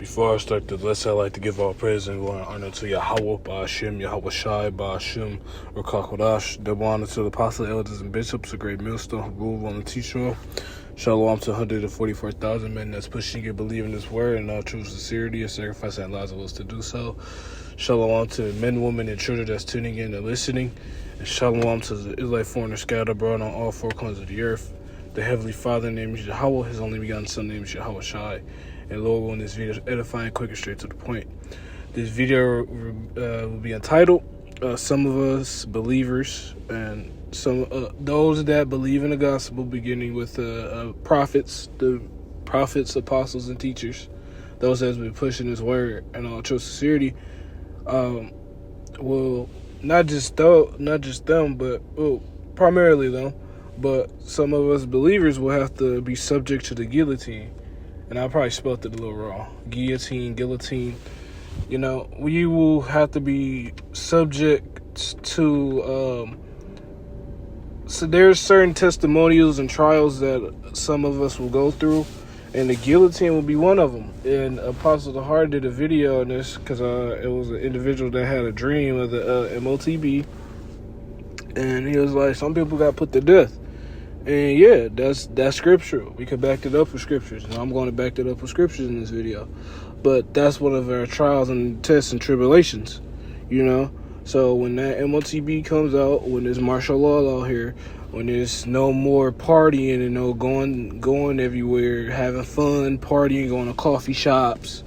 Before I start the lesson, I'd like to give all praise and glory and honor to Yahweh, Ba'ashem, Yahweh Shai, Ba'ashem, Rakakodash, double honor to the apostles, elders, and bishops, a great millstone who rule on the teacher. Shalom to 144,000 men that's pushing and believing this word in all true sincerity and sacrificing their lives of us to do so. Shalom to men, women, and children that's tuning in and listening. And shalom to the Israelite foreigners scattered abroad on all four corners of the earth. The Heavenly Father named Yahweh, His only begotten Son named Yahweh Shai. And Lord, will in this video is edifying, quick, and straight to the point. This video will be entitled, Some of Us Believers, and some those that believe in the gospel, beginning with the prophets, apostles, and teachers. Those that's been pushing His word and all true sincerity. Will not just them, but primarily them. But some of us believers will have to be subject to the guillotine. And I probably spelled it a little wrong. Guillotine. You know, we will have to be subject to... So there's certain testimonials and trials that some of us will go through. And the guillotine will be one of them. And Apostle the Heart did a video on this because it was an individual that had a dream of the MOTB. And he was like, some people got put to death. And yeah, that's scriptural. We can back it up with scriptures. And I'm going to back that up with scriptures in this video. But that's one of our trials and tests and tribulations, you know. So when that MOTB comes out, when there's martial law out here, when there's no more partying and no going everywhere, having fun, partying, going to coffee shops,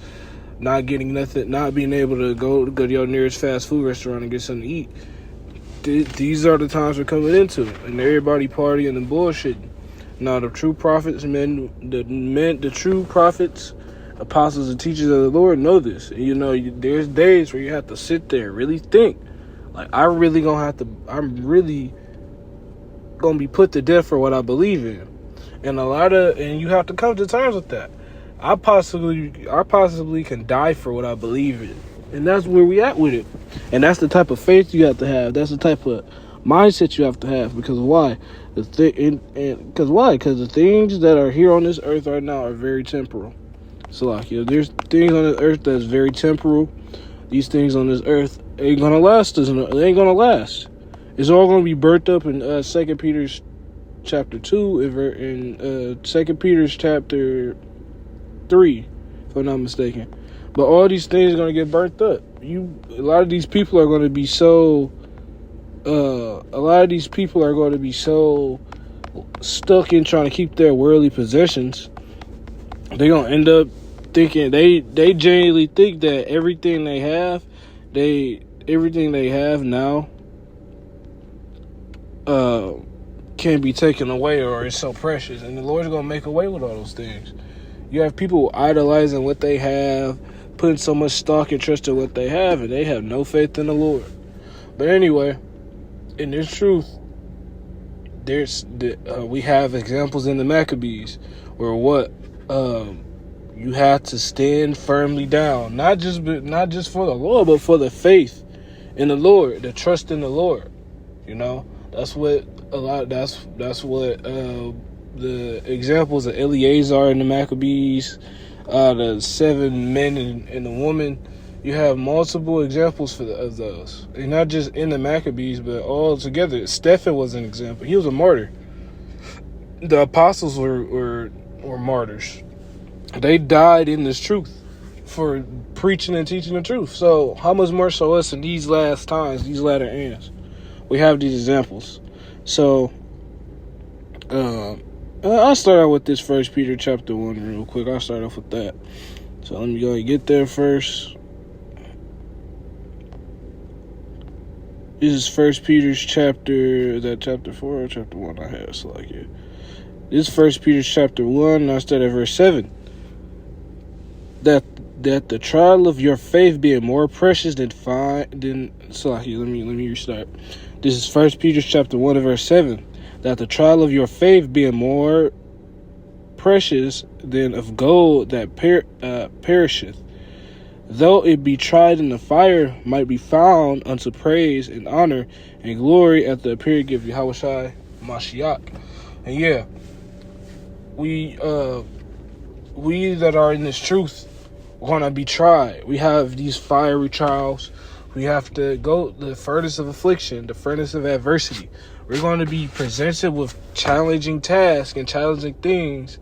not getting nothing, not being able to go to your nearest fast food restaurant and get something to eat. These are the times we're coming into, and everybody partying and bullshitting. Now, the true prophets, the true prophets, apostles, and teachers of the Lord know this. And, you know, there's days where you have to sit there and really think. Like, I'm really gonna be put to death for what I believe in, and you have to come to terms with that. I possibly can die for what I believe in. And that's where we at with it. And that's the type of faith you have to have. That's the type of mindset you have to have. Because why? Because the things that are here on this earth right now are very temporal. So, like, there's things on this earth that's very temporal. These things on this earth ain't gonna last. They ain't gonna last. It's all gonna be burnt up in 2 Peter chapter 2 in 2 Peter chapter 3, if I'm not mistaken. But all these things are going to get burnt up. A lot of these people are going to be so stuck in trying to keep their worldly possessions. They're going to end up thinking, they genuinely think that everything they have now can be taken away or is so precious. And the Lord's going to make away with all those things. You have people idolizing what they have, putting so much stock and trust in what they have, and they have no faith in the Lord. But anyway, in this truth, we have examples in the Maccabees where you have to stand firmly down, not just for the Lord, but for the faith in the Lord, the trust in the Lord. You know, that's what the examples of Eleazar and the Maccabees, the 7 men and the woman. You have multiple examples of those, and not just in the Maccabees, but all together. Stephen was an example. He was a martyr. The apostles were martyrs. They died in this truth for preaching and teaching the truth. So how much more so us in these last times, these latter ends? We have these examples. So I'll start out with this 1 Peter chapter 1 real quick. I'll start off with that. So let me go and get there first. This is 1 Peter's chapter 4 or chapter 1 I have, so like it. This is 1 Peter's chapter 1, and I start at verse 7. That the trial of your faith being more precious than let me restart. This is 1 Peter's chapter 1 and verse 7. That the trial of your faith being more precious than of gold that perisheth, though it be tried in the fire, might be found unto praise and honor and glory at the appearing of Yahweh Shai Mashiach. And yeah, we that are in this truth, We're going to be tried. We have these fiery trials. We have to go the furnace of affliction, the furnace of adversity. We're going to be presented with challenging tasks and challenging things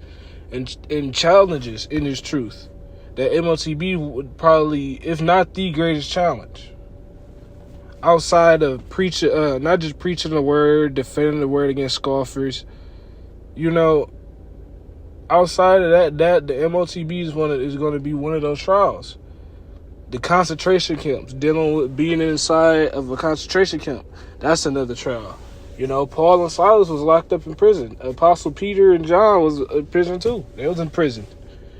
and challenges in this truth. That MOTB would probably, if not the greatest challenge, outside of preaching, not just preaching the word, defending the word against scoffers. Outside of that the MOTB is going to be one of those trials. The concentration camps, dealing with being inside of a concentration camp, that's another trial. Paul and Silas was locked up in prison. Apostle Peter and John was in prison too. They was in prison.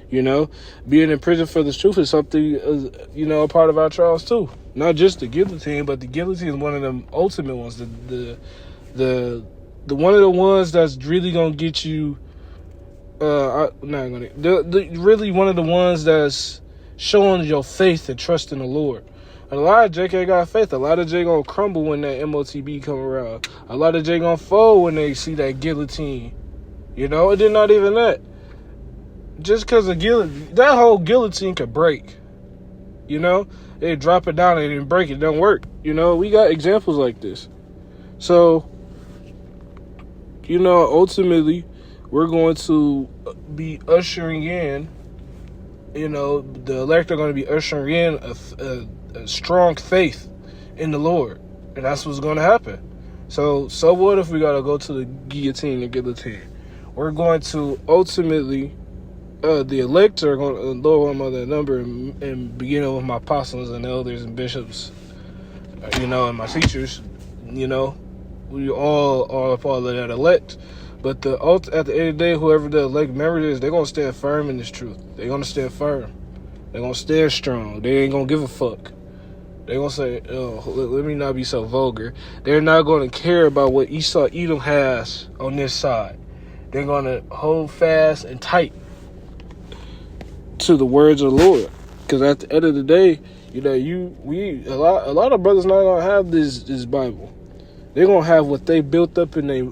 Being in prison for the truth is something, a part of our trials too. Not just the guillotine, but the guillotine is one of the ultimate ones. The one of the ones that's really gonna get you. Really one of the ones that's showing your faith and trust in the Lord. And a lot of J ain't got faith. A lot of J gonna crumble when that MOTB come around. A lot of J gonna fold when they see that guillotine. It did not even that. Just because that whole guillotine could break. They drop it down and it didn't break. It don't work. We got examples like this. So, ultimately, we're going to be ushering in, the elect are going to be ushering in a strong faith in the Lord. And that's what's going to happen. So what if we got to go to the guillotine? We're going to ultimately, the elect are going to, Lord, one that number, and beginning with my apostles and elders and bishops, and my teachers, we all are a part of that elect. But at the end of the day, whoever the elect member is, they're going to stand firm in this truth. They're going to stand firm. They're going to stand strong. They ain't going to give a fuck. They're going to say, let me not be so vulgar. They're not going to care about what Edom has on this side. They're going to hold fast and tight to the words of the Lord. Because at the end of the day, a lot of brothers not going to have this Bible. They're going to have what they built up in their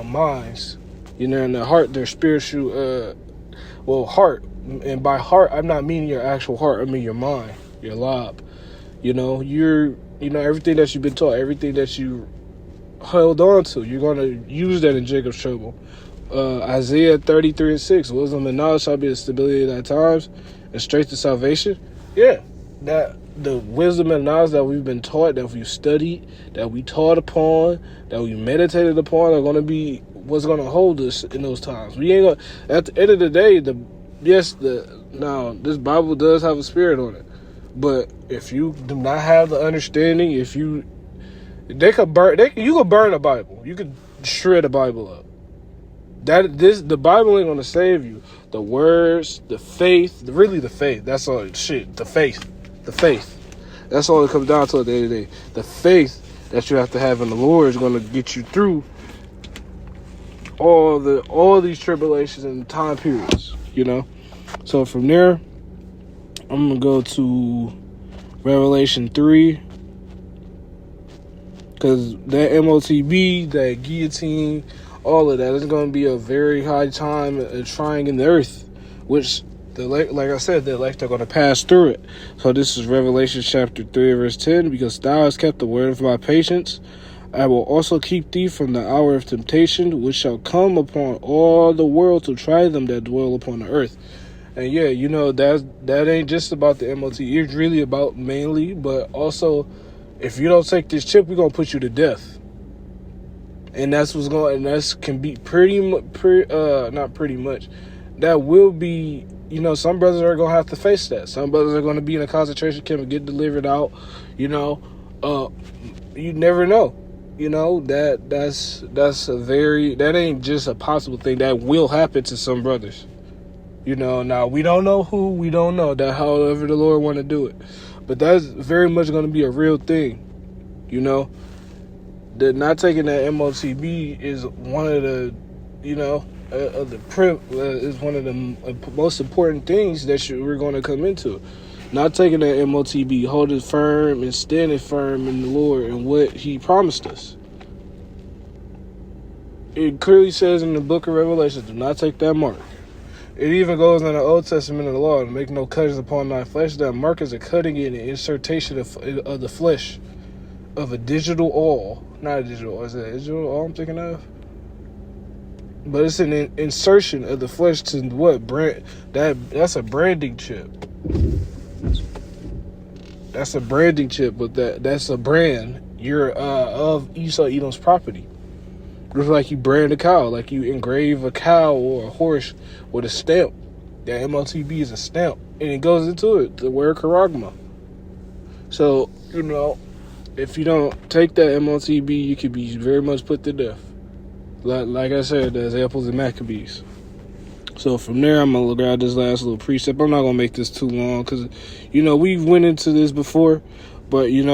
minds, in their heart, their spiritual, heart. And by heart, I'm not meaning your actual heart. I mean your mind, your lob. Everything that you've been taught, everything that you held on to, you're going to use that in Jacob's trouble. Isaiah 33:6, wisdom and knowledge shall be the stability of thy times and strength to salvation. Yeah, that the wisdom and knowledge that we've been taught, that we've studied, that we taught upon, that we meditated upon, are going to be what's going to hold us in those times. We ain't going. At the end of the day, this Bible does have a spirit on it, but if you do not have the understanding, you could burn a Bible, you could shred a Bible up. The Bible ain't going to save you. The words, the faith, the faith. That's all. The faith. That's all it comes down to at the end of the day. The faith that you have to have in the Lord is going to get you through all these tribulations and time periods. So from there, I'm gonna go to Revelation 3, because that MOTB, that guillotine, all of that is going to be a very high time trying in the earth, which like I said, the elect are going to pass through it. So this is Revelation chapter 3, verse 10. Because thou hast kept the word of my patience, I will also keep thee from the hour of temptation, which shall come upon all the world to try them that dwell upon the earth. And yeah, that ain't just about the MOT. It's really about mainly, but also, if you don't take this chip, we're going to put you to death. And that's what's going, and that's can be not pretty much. That will be, some brothers are going to have to face that. Some brothers are going to be in a concentration camp and get delivered out. You never know. That ain't just a possible thing. That will happen to some brothers. Now we don't know who, we don't know that, however the Lord want to do it. But that's very much going to be a real thing. That not taking that MOTB is one of the, is one of the most important things that we're going to come into. Not taking that MOTB, holding firm and standing firm in the Lord and what He promised us. It clearly says in the book of Revelation, do not take that mark. It even goes in the Old Testament of the law, to make no cuttings upon thy flesh. That mark is a cutting in an insertion of the flesh of a digital awl. Not a digital awl. Is it a digital awl I'm thinking of? But it's an insertion of the flesh to what? That's a branding chip. That's a branding chip, but that's a brand. You're of Esau Edom's property. It's like you brand a cow, like you engrave a cow or a horse with a stamp. That MLTB is a stamp, and it goes into it, the word charagma. So, if you don't take that MLTB, you could be very much put to death. Like I said, the examples in Maccabees. So from there, I'm going to grab this last little precept. I'm not going to make this too long because, we've went into this before, but, you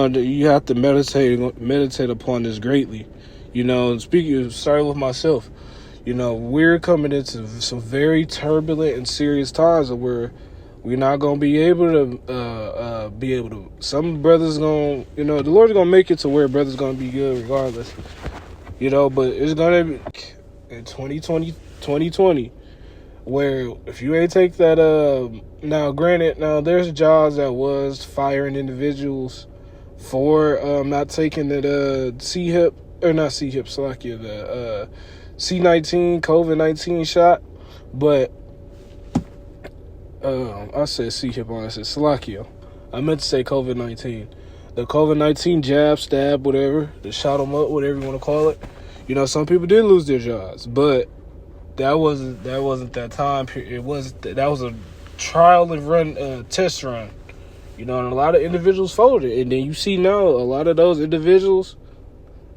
have to meditate upon this greatly. Starting with myself, we're coming into some very turbulent and serious times where we're not going to be able to, some brothers going to, the Lord's going to make it to where brothers going to be good regardless, but it's going to be in 2020, where if you ain't take that, now granted, there's jobs that was firing individuals for not taking that C-hip, or not C-hip, Salakia, the C-19, COVID-19 shot, but I said C-hip on, I said Salakia. I meant to say COVID-19. The COVID-19 jab, stab, whatever, the shot them up, whatever you want to call it. Some people did lose their jobs, but that wasn't that time period. That was a trial and run, test run. And a lot of individuals folded. And then you see now a lot of those individuals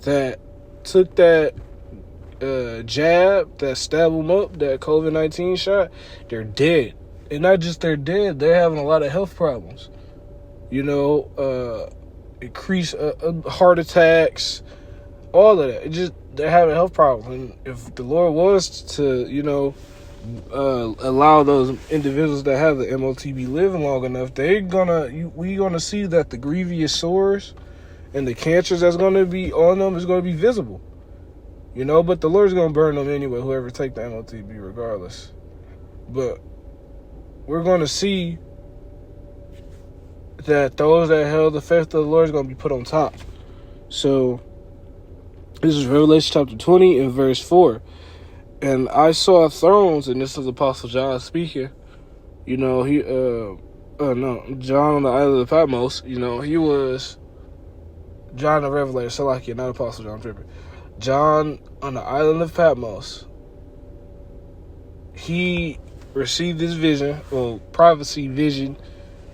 that took that jab, that stabbed them up, that COVID-19 shot, they're dead. And not just they're dead, they're having a lot of health problems. Increased heart attacks, all of that. They're having health problems. And if the Lord was to, allow those individuals that have the MOTB living long enough, we're gonna see that the grievous sores and the cancers that's gonna be on them is gonna be visible. But the Lord's gonna burn them anyway, whoever take the MOTB regardless. But we're gonna see that those that held the faith of the Lord is gonna be put on top. So this is Revelation chapter 20 and verse 4. And I saw thrones, and this is Apostle John speaking. John on the island of Patmos, he was John the Revelator, Salakia, not Apostle John Tripper. John on the island of Patmos, he received this vision, or prophecy, vision,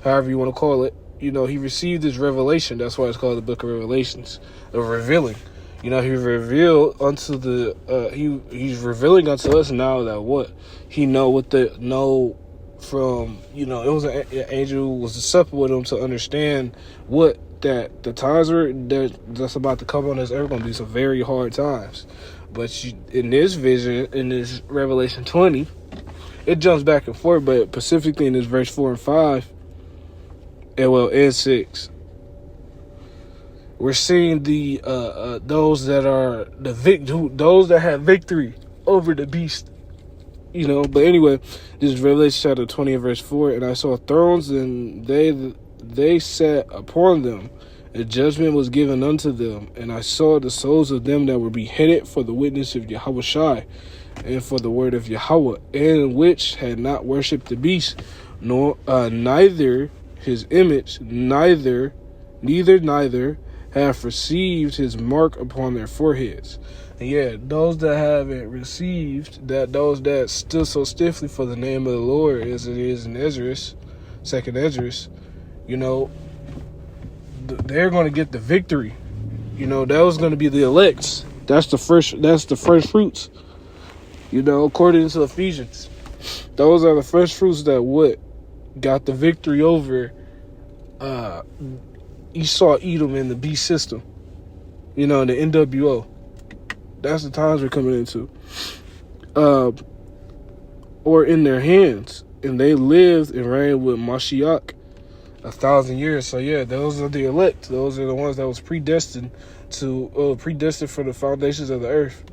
however you want to call it. He received this revelation. That's why it's called the Book of Revelations, of revealing. He revealed unto he's revealing unto us now that what he know from, it was an angel was to supper with him to understand what that the times were that's about to come on us ever going to be some very hard times. But in this vision, in this Revelation 20, it jumps back and forth, but specifically in this verse 4 and 5, and 6. We're seeing the those that are those that have victory over the beast, But anyway, this is Revelation chapter 20 and verse 4. And I saw thrones, and they sat upon them, and judgment was given unto them. And I saw the souls of them that were beheaded for the witness of Yahweh Shai, and for the word of Yahweh, and which had not worshipped the beast, nor neither his image, neither have received his mark upon their foreheads. And those that haven't received that, those that stood so stiffly for the name of the Lord, as it is in Esdras, second Esdras, they're going to get the victory. That was going to be the elects. That's the first fruits. According to Ephesians, those are the first fruits that got the victory over Esau Edom in the beast system, the NWO. That's the times we're coming into. Or in their hands. And they lived and reigned with Mashiach 1,000 years. So those are the elect. Those are the ones that was predestined for the foundations of the earth.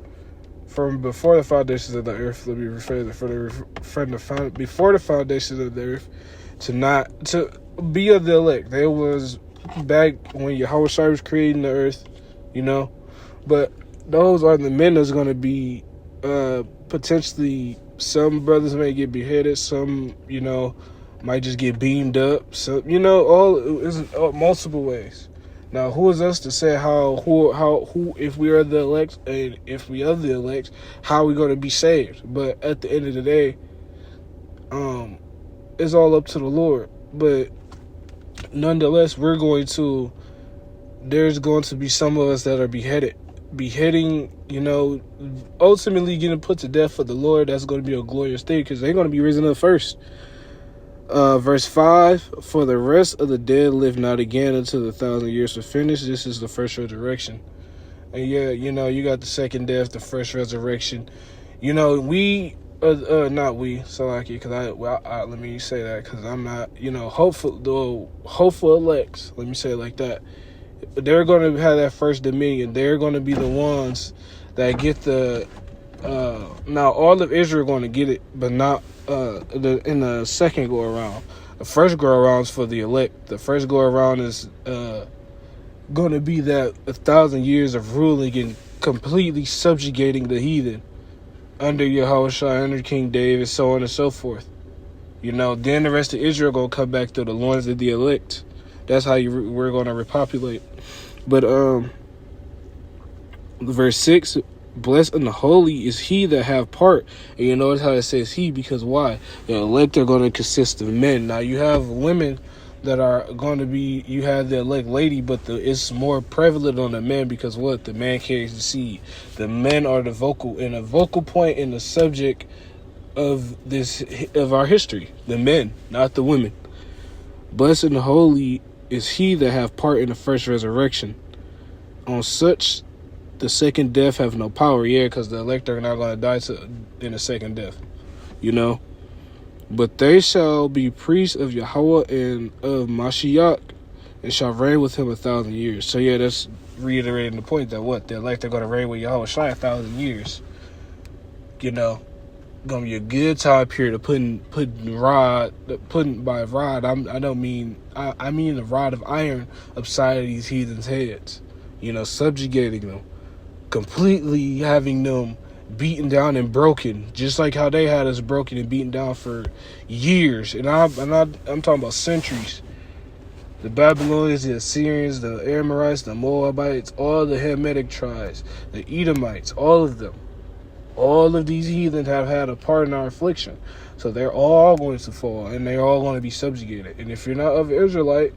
from before the foundations of the earth. Let me rephrase it. Before the foundations of the earth, to be of the elect. There was back when Yahweh was creating the earth, you know. But those are the men that's going to be potentially. Some brothers may get beheaded. Some, might just get beamed up. So, all is multiple ways. Now, who is us to say who if we are the elect, and if we are the elect, how are we going to be saved? But at the end of the day, it's all up to the Lord. But nonetheless, there's going to be some of us that are beheading, ultimately getting put to death for the Lord. That's going to be a glorious thing because they're going to be risen up first. Verse 5, for the rest of the dead live not again until the 1,000 years are finished. This is the first resurrection. And you got the second death, the first resurrection. Not we, so like it, because let me say that, because I'm not, hopeful elects, let me say it like that. They're going to have that first dominion. They're going to be the ones that get now all of Israel are going to get it, but not in the second go around. The first go around is for the elect. The first go around is going to be that 1,000 years of ruling and completely subjugating the heathen under Yahushua, under King David, so on and so forth. Then the rest of Israel going to come back to the loins of the elect. That's how we're going to repopulate. But verse 6, blessed and holy is he that have part. And you notice how it says he, because why? The elect are going to consist of men. Now you have women that are going to be, you have the elect lady, but it's more prevalent on the men because what? The man carries the seed. The men are the vocal point in the subject of our history. The men, not the women. Blessed and holy is he that have part in the first resurrection. On such, the second death have no power. Yeah, because the elect are not going to die in the second death. But they shall be priests of Yahweh and of Mashiach, and shall reign with him 1,000 years. So yeah, that's reiterating the point that the elect are going to reign with Yahweh 1,000 years. Gonna be a good time period of putting by rod. I mean the rod of iron upside of these heathens' heads. Subjugating them, completely having them beaten down and broken, just like how they had us broken and beaten down for years. And I'm talking about centuries. The Babylonians, the Assyrians, the Amorites, the Moabites, all the Hamitic tribes, the Edomites, all of them. All of these heathens have had a part in our affliction. So they're all going to fall, and they're all going to be subjugated. And if you're not of an Israelite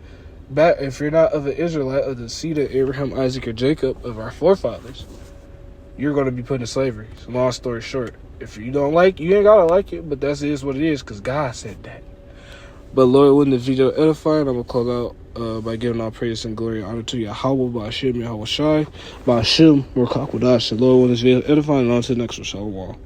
of the seed of Abraham, Isaac, or Jacob, of our forefathers, you're going to be put in slavery. So long story short, if you don't like it, you ain't got to like it, but that is what it is, because God said that. But Lord, when the video edifying, I'm going to close out by giving all praise and glory and honor to Yahweh, Ba'ashem, Yahweh Shai, Ba'ashem, Merkakwadash. Lord, when this video edifying, and on to the next one. Shalom.